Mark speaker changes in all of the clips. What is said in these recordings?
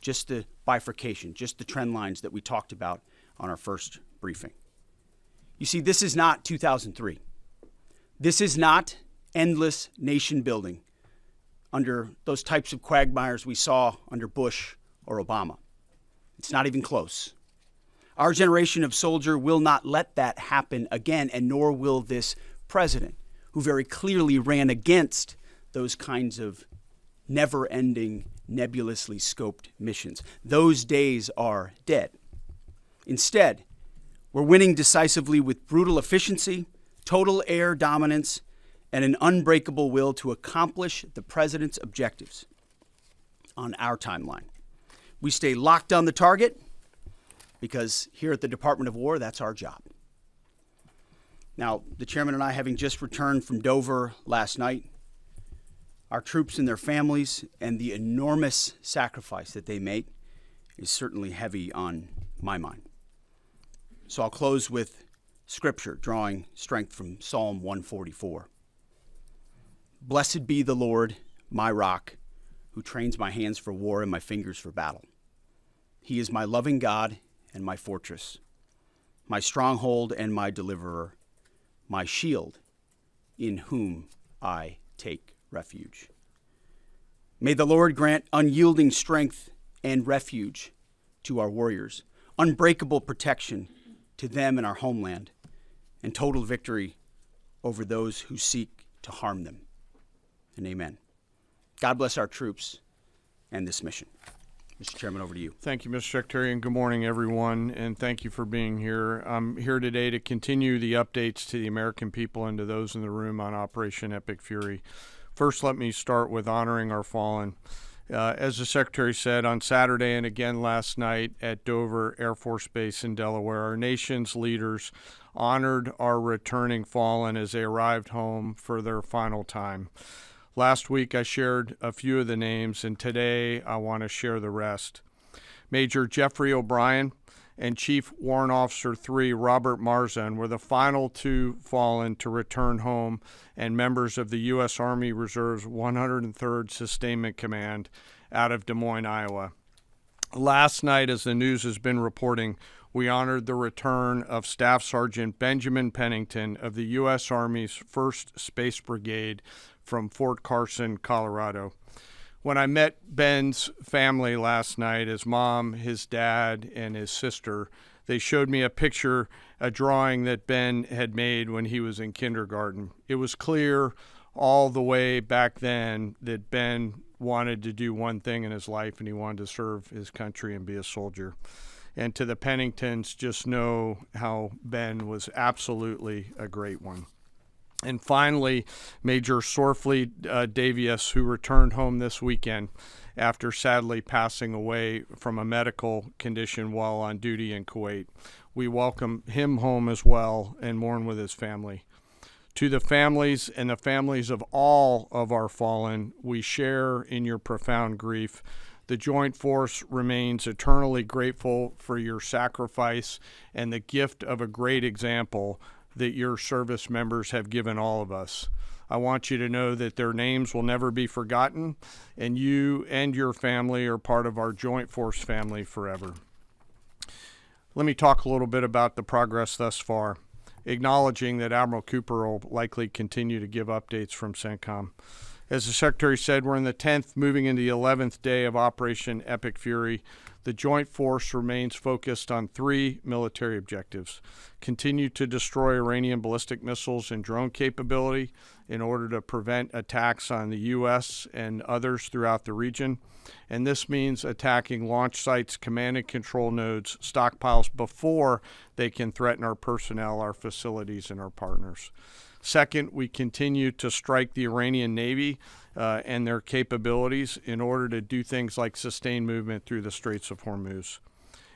Speaker 1: just the bifurcation, just the trend lines that we talked about on our first briefing. You see, this is not 2003. This is not endless nation building under those types of quagmires we saw under Bush or Obama. It's not even close. Our generation of soldier will not let that happen again, and nor will this president, who very clearly ran against those kinds of never-ending, nebulously scoped missions. Those days are dead. Instead, we're winning decisively with brutal efficiency, total air dominance, and an unbreakable will to accomplish the president's objectives on our timeline. We stay locked on the target because here at the Department of War, that's our job. Now, the chairman and I, having just returned from Dover last night, our troops and their families and the enormous sacrifice that they make is certainly heavy on my mind. So I'll close with scripture, drawing strength from Psalm 144. Blessed be the Lord, my rock, who trains my hands for war and my fingers for battle. He is my loving God and my fortress, my stronghold and my deliverer, my shield, in whom I take refuge. May the Lord grant unyielding strength and refuge to our warriors, unbreakable protection to them and our homeland, and total victory over those who seek to harm them. And amen. God bless our troops and this mission. Mr. Chairman, over to you.
Speaker 2: Thank you, Mr. Secretary, and good morning, everyone, and thank you for being here. I'm here today to continue the updates to the American people and to those in the room on Operation Epic Fury. First, let me start with honoring our fallen. As the Secretary said, on Saturday and again last night at Dover Air Force Base in Delaware, our nation's leaders honored our returning fallen as they arrived home for their final time. Last week, I shared a few of the names, and today I want to share the rest. Major Jeffrey O'Brien and Chief Warrant Officer 3 Robert Marzan were the final two fallen to return home and members of the U.S. Army Reserve's 103rd Sustainment Command out of Des Moines, Iowa. Last night, as the news has been reporting, we honored the return of Staff Sergeant Benjamin Pennington of the U.S. Army's 1st Space Brigade from Fort Carson, Colorado. When I met Ben's family last night, his mom, his dad, and his sister, they showed me a picture, a drawing that Ben had made when he was in kindergarten. It was clear all the way back then that Ben wanted to do one thing in his life, and he wanted to serve his country and be a soldier. And to the Penningtons, just know how Ben was absolutely a great one. And finally, Major Sorfleet Davies, who returned home this weekend after sadly passing away from a medical condition while on duty in Kuwait. We welcome him home as well and mourn with his family. To the families and the families of all of our fallen, we share in your profound grief. The Joint Force remains eternally grateful for your sacrifice and the gift of a great example that your service members have given all of us. I want you to know that their names will never be forgotten, and you and your family are part of our Joint Force family forever. Let me talk a little bit about the progress thus far, acknowledging that Admiral Cooper will likely continue to give updates from CENTCOM. As the Secretary said, we're in the 10th, moving into the 11th day of Operation Epic Fury. The Joint Force remains focused on 3 military objectives. Continue to destroy Iranian ballistic missiles and drone capability in order to prevent attacks on the U.S. and others throughout the region. And this means attacking launch sites, command and control nodes, stockpiles before they can threaten our personnel, our facilities, and our partners. Second, we continue to strike the Iranian Navy and their capabilities in order to do things like sustain movement through the Straits of Hormuz.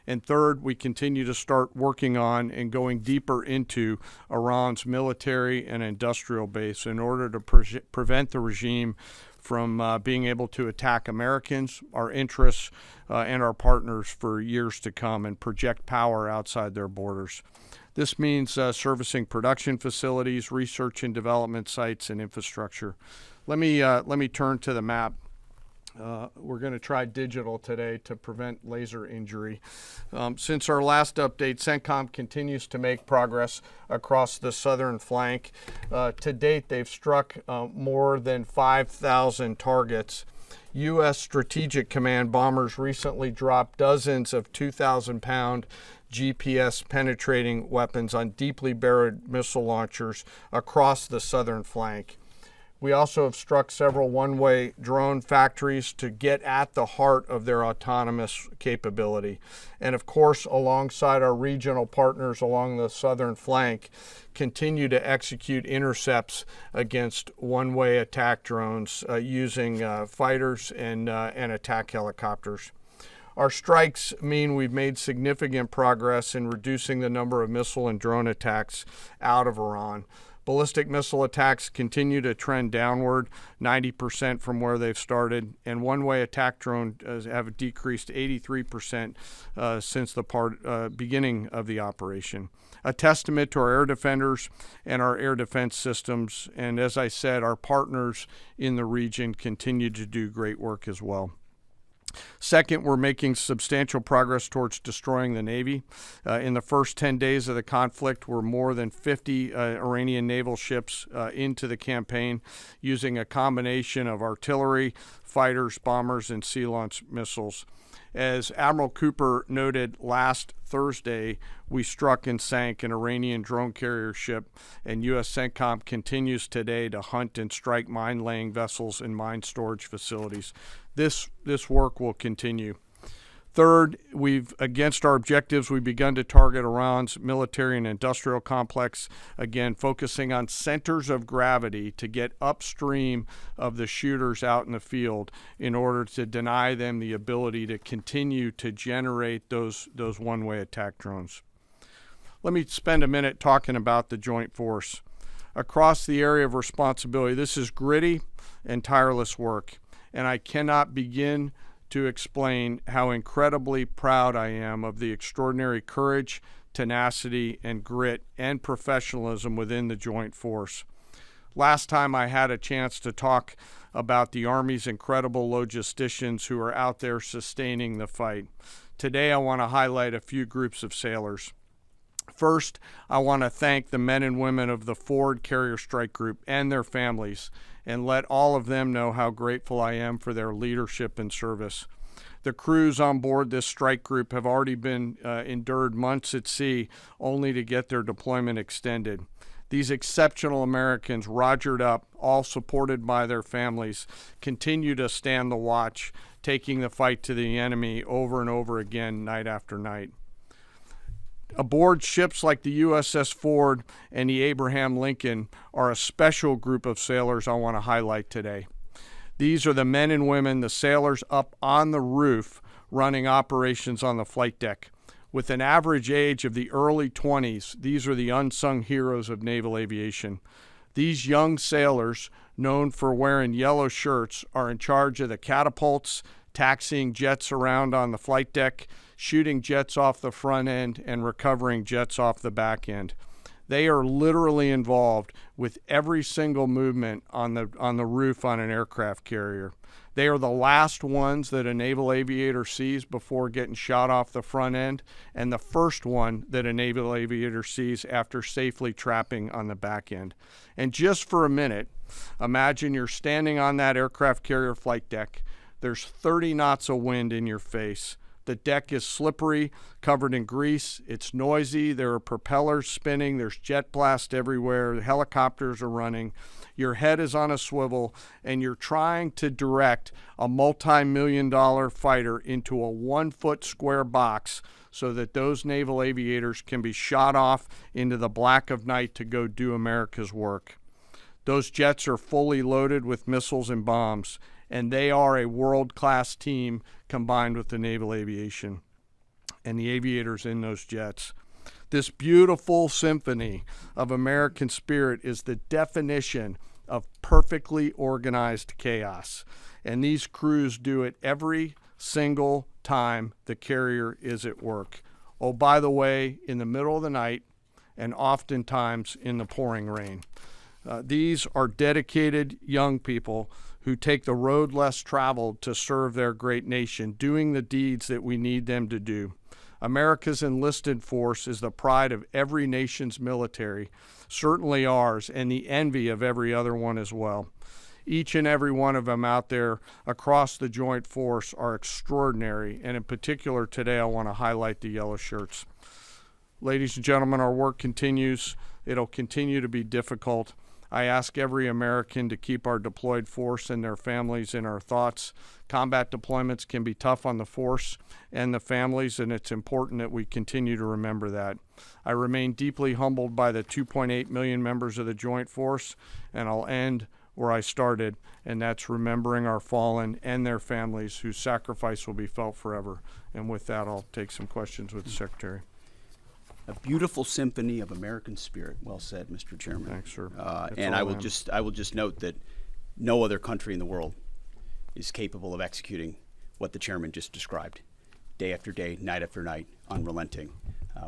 Speaker 2: And third, we continue to start working on and going deeper into Iran's military and industrial base in order to prevent the regime from being able to attack Americans, our interests, and our partners for years to come and project power outside their borders. This means servicing production facilities, research and development sites, and infrastructure. Let me turn to the map. We're going to try digital today to prevent laser injury. Since our last update, CENTCOM continues to make progress across the southern flank. To date, they've struck more than 5,000 targets. U.S. Strategic Command bombers recently dropped dozens of 2,000-pound GPS penetrating weapons on deeply buried missile launchers across the southern flank. We also have struck several one-way drone factories to get at the heart of their autonomous capability. And of course, alongside our regional partners along the southern flank, continue to execute intercepts against one-way attack drones using fighters and attack helicopters. Our strikes mean we've made significant progress in reducing the number of missile and drone attacks out of Iran. Ballistic missile attacks continue to trend downward, 90% from where they've started, and one-way attack drones have decreased 83% since the beginning of the operation. A testament to our air defenders and our air defense systems, and as I said, our partners in the region continue to do great work as well. Second, we're making substantial progress towards destroying the Navy. In the first 10 days of the conflict, we're more than 50 Iranian naval ships into the campaign using a combination of artillery, fighters, bombers, and sea-launched missiles. As Admiral Cooper noted last Thursday, we struck and sank an Iranian drone carrier ship, and U.S. CENTCOM continues today to hunt and strike mine-laying vessels and mine storage facilities. This work will continue. Third, against our objectives, we've begun to target Iran's military and industrial complex, again, focusing on centers of gravity to get upstream of the shooters out in the field in order to deny them the ability to continue to generate those one-way attack drones. Let me spend a minute talking about the joint force. Across the area of responsibility, this is gritty and tireless work, and I cannot begin to explain how incredibly proud I am of the extraordinary courage, tenacity, and grit and professionalism within the joint force. Last time I had a chance to talk about the Army's incredible logisticians who are out there sustaining the fight. Today I want to highlight a few groups of sailors. First, I want to thank the men and women of the Ford Carrier Strike Group and their families, and let all of them know how grateful I am for their leadership and service. The crews on board this strike group have already been endured months at sea only to get their deployment extended. These exceptional Americans, rogered up, all supported by their families, continue to stand the watch, taking the fight to the enemy over and over again, night after night. Aboard ships like the USS Ford and the Abraham Lincoln are a special group of sailors I want to highlight today. These are the men and women, the sailors up on the roof running operations on the flight deck. With an average age of the early 20s, these are the unsung heroes of naval aviation. These young sailors, known for wearing yellow shirts, are in charge of the catapults, taxiing jets around on the flight deck, shooting jets off the front end, and recovering jets off the back end. They are literally involved with every single movement on the roof on an aircraft carrier. They are the last ones that a naval aviator sees before getting shot off the front end, and the first one that a naval aviator sees after safely trapping on the back end. And just for a minute, imagine you're standing on that aircraft carrier flight deck. There's 30 knots of wind in your face. The deck is slippery, covered in grease. It's noisy. There are propellers spinning. There's jet blast everywhere. Helicopters are running. Your head is on a swivel, and you're trying to direct a multi-million-dollar fighter into a 1-foot square box so that those naval aviators can be shot off into the black of night to go do America's work. Those jets are fully loaded with missiles and bombs, and they are a world-class team combined with the naval aviation and the aviators in those jets. This beautiful symphony of American spirit is the definition of perfectly organized chaos, and these crews do it every single time the carrier is at work. Oh, by the way, in the middle of the night and oftentimes in the pouring rain. These are dedicated young people who take the road less traveled to serve their great nation, doing the deeds that we need them to do. America's enlisted force is the pride of every nation's military, certainly ours, and the envy of every other one as well. Each and every one of them out there across the joint force are extraordinary, and in particular today I want to highlight the yellow shirts. Ladies and gentlemen, our work continues. It'll continue to be difficult. I ask every American to keep our deployed force and their families in our thoughts. Combat deployments can be tough on the force and the families, and it's important that we continue to remember that. I remain deeply humbled by the 2.8 million members of the Joint Force, and I'll end where I started, and that's remembering our fallen and their families whose sacrifice will be felt forever. And with that, I'll take some questions with the Secretary.
Speaker 1: A beautiful symphony of American spirit. Well said, Mr. Chairman.
Speaker 2: Thanks, sir.
Speaker 1: And I will just note that no other country in the world is capable of executing what the chairman just described, day after day, night after night, unrelenting.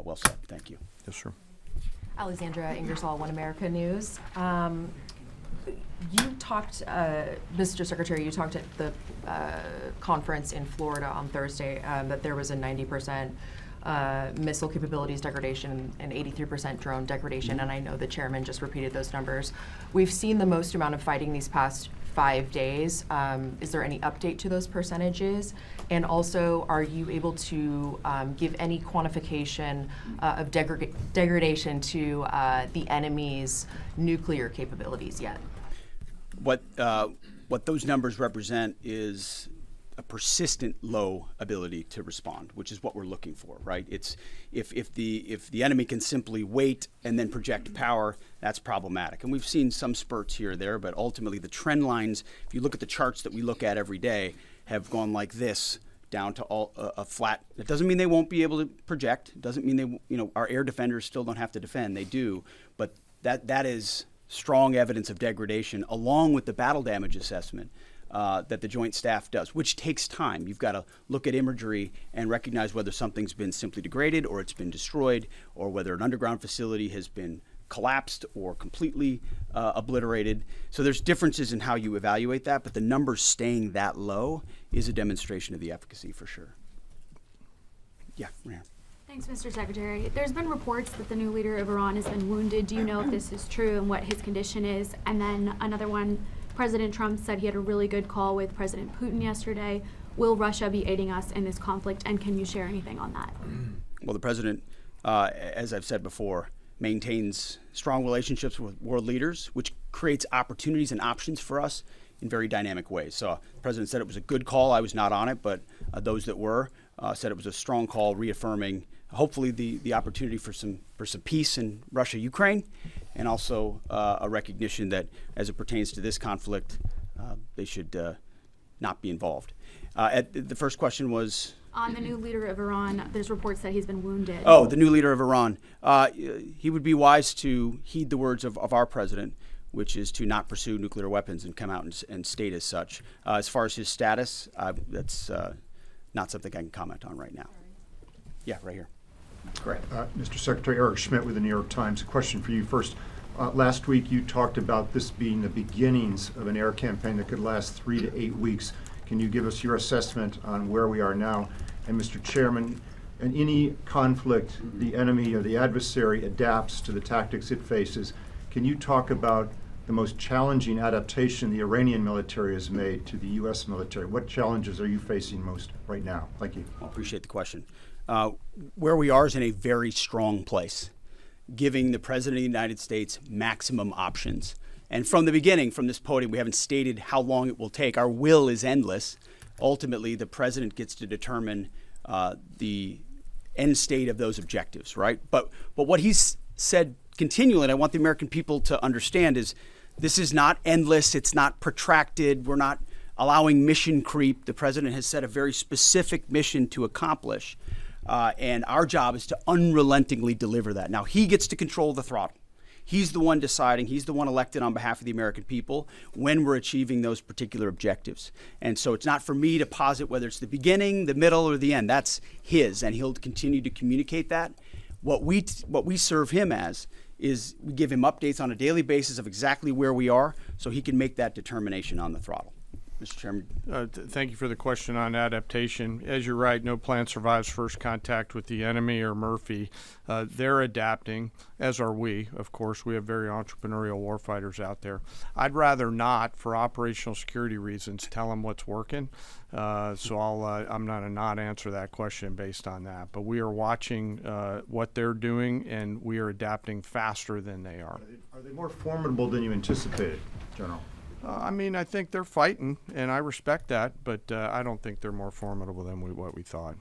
Speaker 1: Well said. Thank you.
Speaker 2: Yes, sir.
Speaker 3: Alexandra Ingersoll, One America News. You talked, Mr. Secretary, you talked at the conference in Florida on Thursday that there was a 90% missile capabilities degradation and 83% drone degradation, and I know the chairman just repeated those numbers. We've seen the most amount of fighting these past 5 days. Is there any update to those percentages? And also, are you able to give any quantification of degradation to the enemy's nuclear capabilities yet?
Speaker 1: What those numbers represent is a persistent low ability to respond, which is what we're looking for, right? It's if the enemy can simply wait and then project power, that's problematic. And we've seen some spurts here or there, but ultimately the trend lines, if you look at the charts that we look at every day, have gone like this down to a flat. That doesn't mean they won't be able to project. It doesn't mean our air defenders still don't have to defend. They do, but that is strong evidence of degradation, along with the battle damage assessment that the Joint Staff does, which takes time. You've got to look at imagery and recognize whether something's been simply degraded or it's been destroyed, or whether an underground facility has been collapsed or completely obliterated. So there's differences in how you evaluate that, but the numbers staying that low is a demonstration of the efficacy for sure. Yeah, Ryan.
Speaker 4: Thanks, Mr. Secretary. There's been reports that the new leader of Iran has been wounded. Do you know if this is true and what his condition is? And then another one, President Trump said he had a really good call with President Putin yesterday. Will Russia be aiding us in this conflict, and can you share anything on that?
Speaker 1: Well, the president, as I've said before, maintains strong relationships with world leaders, which creates opportunities and options for us in very dynamic ways. So the president said it was a good call. I was not on it, but those that were said it was a strong call, reaffirming hopefully the opportunity for some peace in Russia, Ukraine, and also a recognition that as it pertains to this conflict, they should not be involved. The first question was?
Speaker 4: On the new leader of Iran, there's reports that he's been wounded.
Speaker 1: Oh, the new leader of Iran. He would be wise to heed the words of our president, which is to not pursue nuclear weapons and come out and state as such. As far as his status, that's not something I can comment on right now. Yeah, right here. Correct.
Speaker 5: Mr. Secretary, Eric Schmidt with the New York Times. A question for you first. Last week you talked about this being the beginnings of an air campaign that could last 3 to 8 weeks. Can you give us your assessment on where we are now? And Mr. Chairman, in any conflict, the enemy or the adversary adapts to the tactics it faces. Can you talk about the most challenging adaptation the Iranian military has made to the U.S. military? What challenges are you facing most right now? Thank you.
Speaker 1: I appreciate the question. Where we are is in a very strong place, giving the President of the United States maximum options. And from the beginning, from this podium, we haven't stated how long it will take. Our will is endless. Ultimately, the President gets to determine the end state of those objectives, right? But what he's said continually, and I want the American people to understand, is this is not endless. It's not protracted. We're not allowing mission creep. The President has set a very specific mission to accomplish. And our job is to unrelentingly deliver that. Now, he gets to control the throttle. He's the one deciding, he's the one elected on behalf of the American people when we're achieving those particular objectives. And so it's not for me to posit whether it's the beginning, the middle, or the end. That's his, and he'll continue to communicate that. What we serve him as is we give him updates on a daily basis of exactly where we are so he can make that determination on the throttle. Mr. Chairman.
Speaker 2: Thank you for the question on adaptation. As you're right, no plan survives first contact with the enemy or Murphy. They're adapting, as are we. Of course, we have very entrepreneurial warfighters out there. I'd rather not, for operational security reasons, tell them what's working. So I'm not a not answer that question based on that. But we are watching what they're doing, and we are adapting faster than they are.
Speaker 5: Are they more formidable than you anticipated, General?
Speaker 2: I mean, I think they're fighting, and I respect that, but I don't think they're more formidable than what we thought.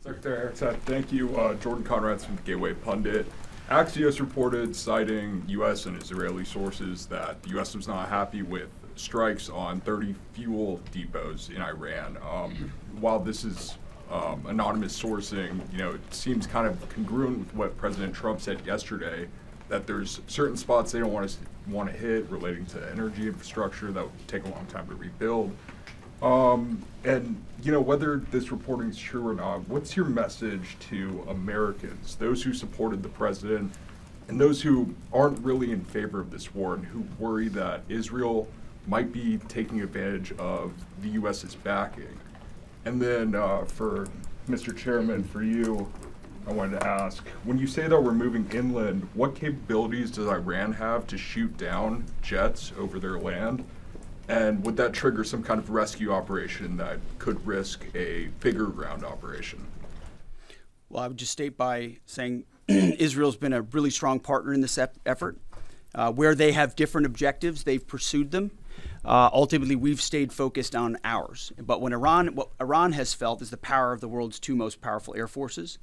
Speaker 6: Secretary Hegseth, thank you. Jordan Conrad's from the Gateway Pundit. Axios reported, citing U.S. and Israeli sources, that the U.S. was not happy with strikes on 30 fuel depots in Iran. While this is anonymous sourcing, it seems kind of congruent with what President Trump said yesterday, that there's certain spots they don't want to hit relating to energy infrastructure that would take a long time to rebuild. And whether this reporting is true or not, what's your message to Americans, those who supported the president and those who aren't really in favor of this war and who worry that Israel might be taking advantage of the U.S.'s backing? And then for Mr. Chairman, for you, I wanted to ask, when you say that we're moving inland, what capabilities does Iran have to shoot down jets over their land? And would that trigger some kind of rescue operation that could risk a bigger ground operation?
Speaker 1: Well, I would just state by saying Israel's been a really strong partner in this effort. Where they have different objectives, they've pursued them. Ultimately, we've stayed focused on ours. But what Iran has felt is the power of the world's two most powerful air forces.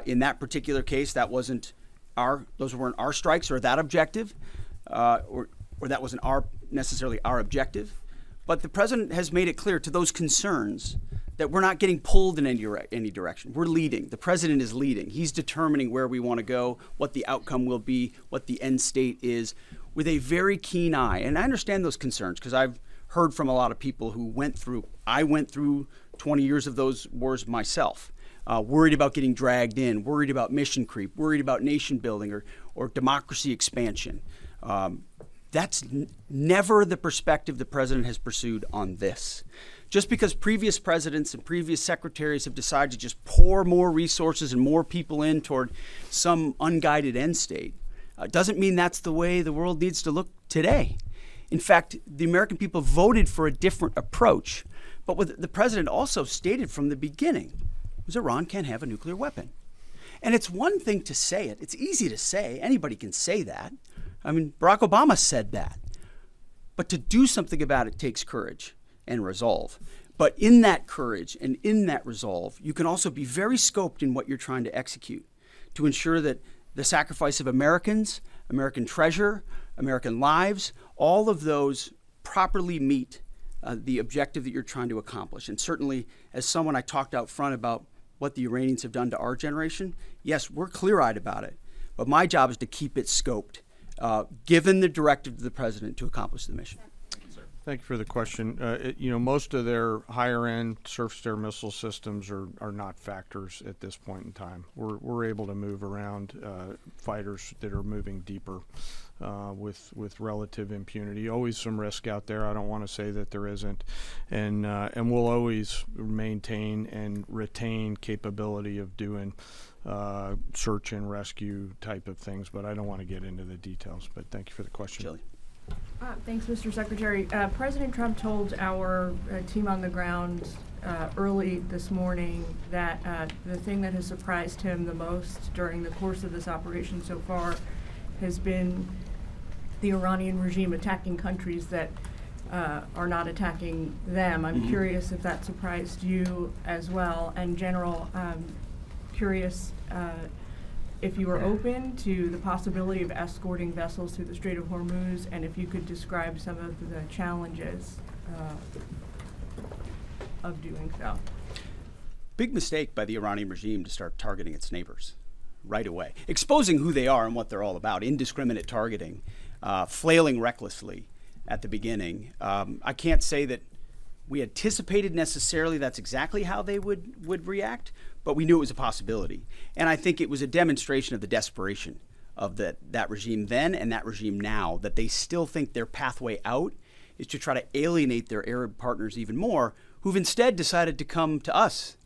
Speaker 1: In that particular case, those weren't our strikes or that objective, or that wasn't necessarily our objective. But the president has made it clear to those concerns that we're not getting pulled in any direction. We're leading. The president is leading. He's determining where we want to go, what the outcome will be, what the end state is, with a very keen eye. And I understand those concerns because I've heard from a lot of people who I went through 20 years of those wars myself. Worried about getting dragged in, worried about mission creep, worried about nation building or democracy expansion. That's never the perspective the president has pursued on this. Just because previous presidents and previous secretaries have decided to just pour more resources and more people in toward some unguided end state doesn't mean that's the way the world needs to look today. In fact, the American people voted for a different approach. But what the president also stated from the beginning was Iran can't have a nuclear weapon. And it's one thing to say it. It's easy to say. Anybody can say that. I mean, Barack Obama said that. But to do something about it takes courage and resolve. But in that courage and in that resolve, you can also be very scoped in what you're trying to execute to ensure that the sacrifice of Americans, American treasure, American lives, all of those properly meet the objective that you're trying to accomplish. And certainly, as someone I talked out front about what the Iranians have done to our generation, yes, we're clear-eyed about it. But my job is to keep it scoped, given the directive of the president to accomplish the mission.
Speaker 2: Thank you for the question. Most of their higher-end surface-to-air missile systems are not factors at this point in time. We're able to move around fighters that are moving deeper with relative impunity. Always some risk out there. I don't want to say that there isn't, and we'll always maintain and retain capability of doing search and rescue type of things. But I don't want to get into the details. But thank you for the question.
Speaker 1: Shelley.
Speaker 7: Thanks, Mr. Secretary. President Trump told our team on the ground early this morning that the thing that has surprised him the most during the course of this operation so far has been the Iranian regime attacking countries that are not attacking them. I'm curious if that surprised you as well. And General, curious if you were open to the possibility of escorting vessels through the Strait of Hormuz, and if you could describe some of the challenges of doing so.
Speaker 1: Big mistake by the Iranian regime to start targeting its neighbors right away, exposing who they are and what they're all about, indiscriminate targeting, flailing recklessly at the beginning. I can't say that we anticipated necessarily that's exactly how they would react, but we knew it was a possibility. And I think it was a demonstration of the desperation of that regime then and that regime now, that they still think their pathway out is to try to alienate their Arab partners even more, who've instead decided to come to us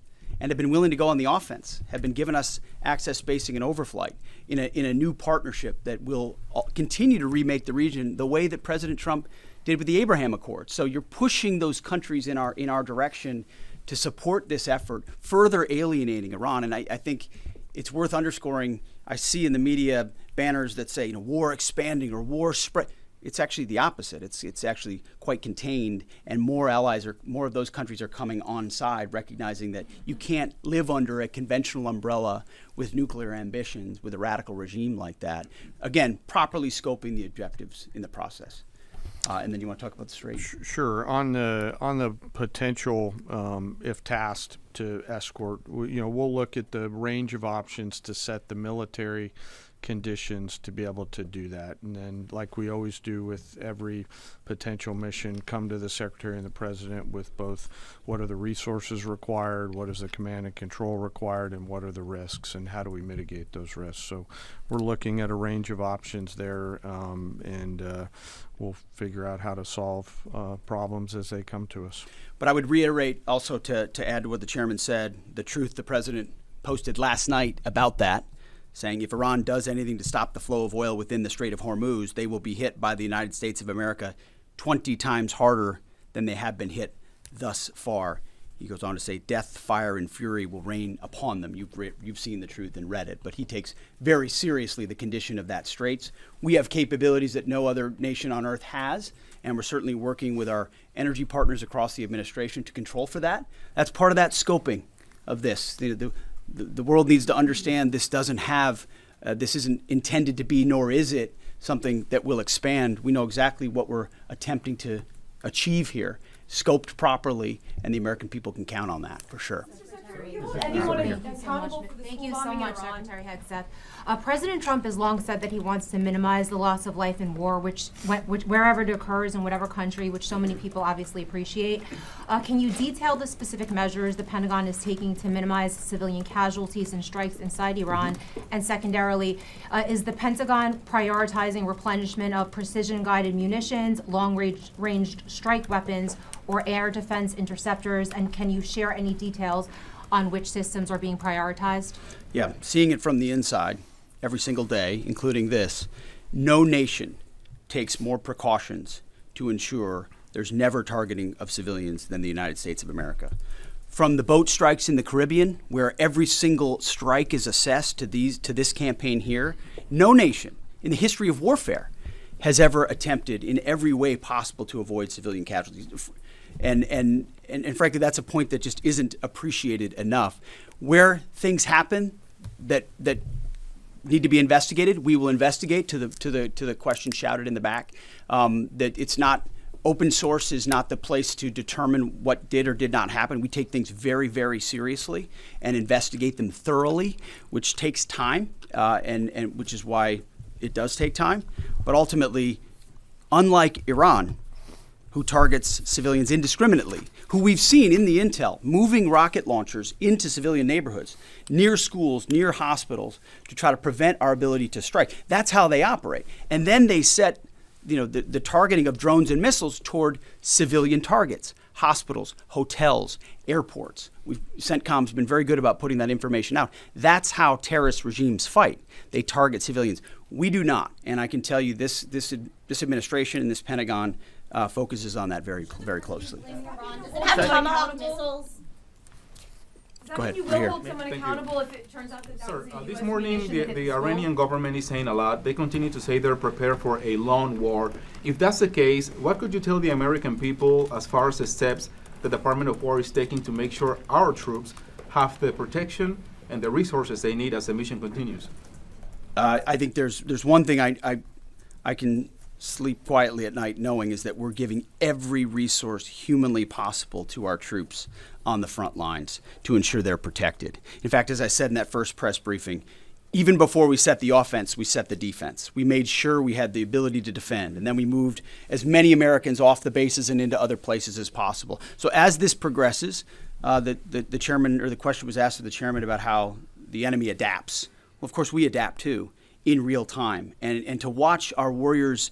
Speaker 1: and have been willing to go on the offense, have been giving us access, spacing, and overflight in a new partnership that will continue to remake the region the way that President Trump did with the Abraham Accords. So you're pushing those countries in our direction to support this effort, further alienating Iran. And I think it's worth underscoring. I see in the media banners that say, war expanding or war spread. It's actually the opposite. It's actually quite contained, and more of those countries are coming on side, recognizing that you can't live under a conventional umbrella with nuclear ambitions, with a radical regime like that. Again, properly scoping the objectives in the process. And then you want to talk about the Strait?
Speaker 2: Sure. On the potential, if tasked to escort, we'll look at the range of options to set the military conditions to be able to do that. And then, like we always do with every potential mission, come to the Secretary and the President with both what are the resources required, what is the command and control required, and what are the risks, and how do we mitigate those risks. So we're looking at a range of options there, and we'll figure out how to solve problems as they come to us.
Speaker 1: But I would reiterate also to add to what the chairman said, the truth the President posted last night about that, saying if Iran does anything to stop the flow of oil within the Strait of Hormuz, they will be hit by the United States of America 20 times harder than they have been hit thus far. He goes on to say, death, fire, and fury will rain upon them. You've seen the truth and read it. But he takes very seriously the condition of that straits. We have capabilities that no other nation on earth has, and we're certainly working with our energy partners across the administration to control for that. That's part of that scoping of this. The world needs to understand this doesn't have, this isn't intended to be, nor is it something that will expand. We know exactly what we're attempting to achieve here, scoped properly, and the American people can count on that for sure.
Speaker 8: Thank you so much, Secretary Hegseth. President Trump has long said that he wants to minimize the loss of life in war, which wherever it occurs in whatever country, which so many people obviously appreciate. Can you detail the specific measures the Pentagon is taking to minimize civilian casualties and strikes inside Iran? And secondarily, is the Pentagon prioritizing replenishment of precision-guided munitions, long-ranged strike weapons, or air defense interceptors? And can you share any details on which systems are being prioritized?
Speaker 1: Yeah, seeing it from the inside every single day, including this, no nation takes more precautions to ensure there's never targeting of civilians than the United States of America. From the boat strikes in the Caribbean, where every single strike is assessed to this campaign here, no nation in the history of warfare has ever attempted in every way possible to avoid civilian casualties. And frankly, that's a point that just isn't appreciated enough. Where things happen that need to be investigated, we will investigate to the question shouted in the back. That it's not, open source is not the place to determine what did or did not happen. We take things very, very seriously and investigate them thoroughly, which takes time, and which is why it does take time. But ultimately, unlike Iran, who targets civilians indiscriminately, who we've seen in the intel moving rocket launchers into civilian neighborhoods, near schools, near hospitals, to try to prevent our ability to strike. That's how they operate. And then they set the targeting of drones and missiles toward civilian targets, hospitals, hotels, airports. CENTCOM's been very good about putting that information out. That's how terrorist regimes fight. They target civilians. We do not. And I can tell you this administration and this Pentagon focuses on that very, very closely. Go ahead.
Speaker 9: You will hold someone accountable if it turns out that that was a US
Speaker 10: this morning
Speaker 9: munition that hit
Speaker 10: the
Speaker 9: the
Speaker 10: Iranian
Speaker 9: school?
Speaker 10: government is saying a lot. They continue to say they're prepared for a long war. If that's the case, what could you tell the American people as far as the steps the Department of War is taking to make sure our troops have the protection and the resources they need as the mission continues?
Speaker 1: I think there's one thing I can sleep quietly at night knowing is that we're giving every resource humanly possible to our troops on the front lines to ensure they're protected. In fact, as I said in that first press briefing, even before we set the offense, we set the defense. We made sure we had the ability to defend, and then we moved as many Americans off the bases and into other places as possible. So as this progresses, the chairman, or the question was asked of the chairman about how the enemy adapts. Well, of course, we adapt too in real time. And to watch our warriors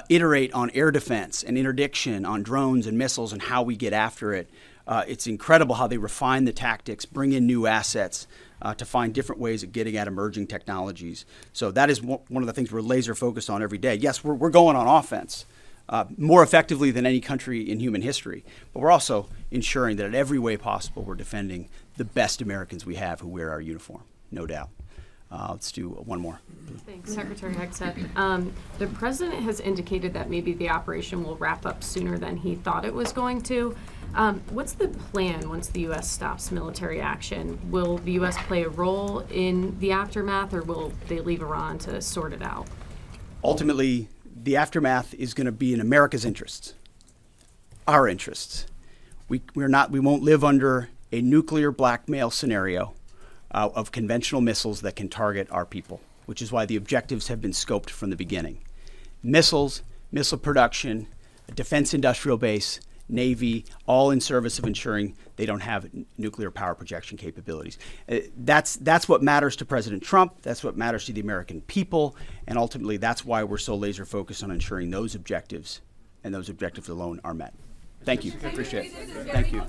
Speaker 1: iterate on air defense and interdiction, on drones and missiles and how we get after it. It's incredible how they refine the tactics, bring in new assets to find different ways of getting at emerging technologies. So that is one of the things we're laser focused on every day. Yes, we're going on offense more effectively than any country in human history, but we're also ensuring that in every way possible we're defending the best Americans we have who wear our uniform, no doubt. Let's do one more.
Speaker 9: Thanks, Secretary Hegseth. The president has indicated that maybe the operation will wrap up sooner than he thought it was going to. What's the plan once the U.S. stops military action? Will the U.S. play a role in the aftermath, or will they leave Iran to sort it out?
Speaker 1: Ultimately, the aftermath is going to be in America's interests, our interests. We won't live under a nuclear blackmail scenario of conventional missiles that can target our people, which is why the objectives have been scoped from the beginning. Missiles, missile production, a defense industrial base, Navy, all in service of ensuring they don't have nuclear power projection capabilities. That's what matters to President Trump. That's what matters to the American people. And ultimately, that's why we're so laser focused on ensuring those objectives and those objectives alone are met. Thank you. I appreciate it. Thank you.